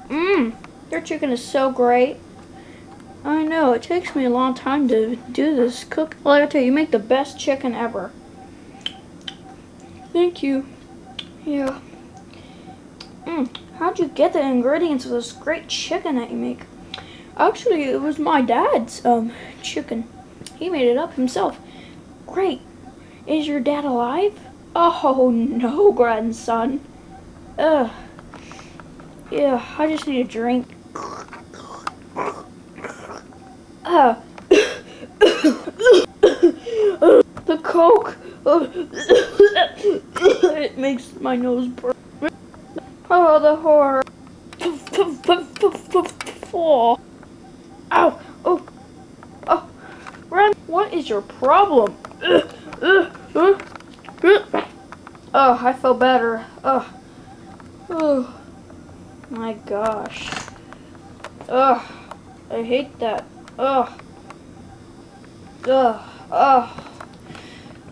Mmm. Your chicken is so great. I know, it takes me a long time to do this cook. Well, I gotta tell you, you make the best chicken ever. Thank you. Yeah. How'd you get the ingredients of this great chicken that you make? Actually, it was my dad's chicken. He made it up himself. Great. Is your dad alive? Oh no, grandson. Ugh. Yeah, I just need a drink. The Coke. It makes my nose burn. Oh, the horror. Oh. Ow. Oh. Oh. Run. What is your problem? Oh, I feel better. Oh my gosh. Ugh. I hate that. Ugh. Ugh. Ugh.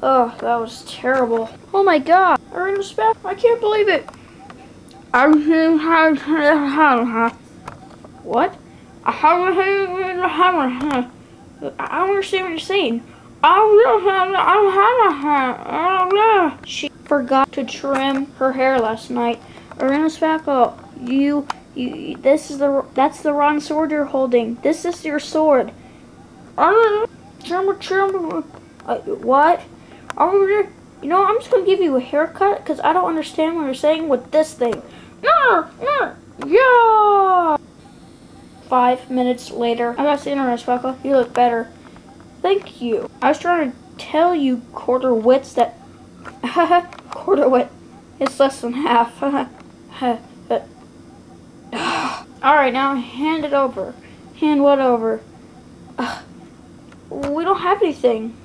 Oh, that was terrible. Oh my god. I can't believe it. What? I don't understand what you're saying. She forgot to trim her hair last night. Arena Spackle, that's the wrong sword you're holding. This is your sword. What? You know, I'm just gonna give you a haircut because I don't understand what you're saying with this thing. Yeah. 5 minutes later, I gotta say, Arena Spackle, you look better. Thank you. I was trying to tell you, quarter wits, that quarter wit. It's less than half. Alright, now hand it over. Hand what over? We don't have anything.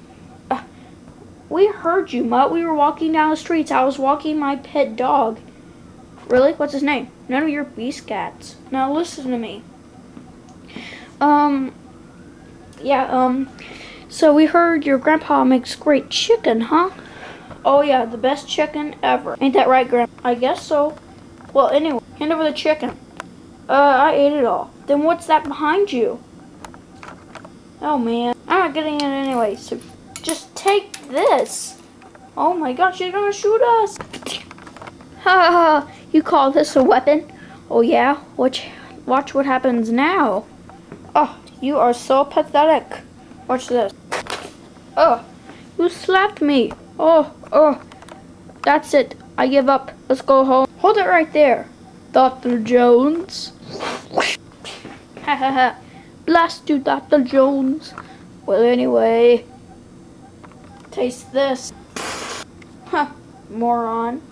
We heard you, Mutt. We were walking down the streets. I was walking my pet dog. Really? What's his name? None of your beast cats. Now listen to me. So we heard your grandpa makes great chicken, huh? Oh yeah, the best chicken ever. Ain't that right, Grandpa? I guess so. Well, anyway, hand over the chicken. I ate it all. Then what's that behind you? Oh man, I'm not getting it anyway, so just take this. Oh my gosh, you're gonna shoot us. Ha! You call this a weapon? Oh yeah? Watch what happens now. Oh, you are so pathetic. Watch this. Oh, you slapped me. Oh, that's it. I give up. Let's go home. Hold it right there, Dr. Jones. Ha ha ha. Blast you, Dr. Jones. Well, anyway, taste this. Huh, moron.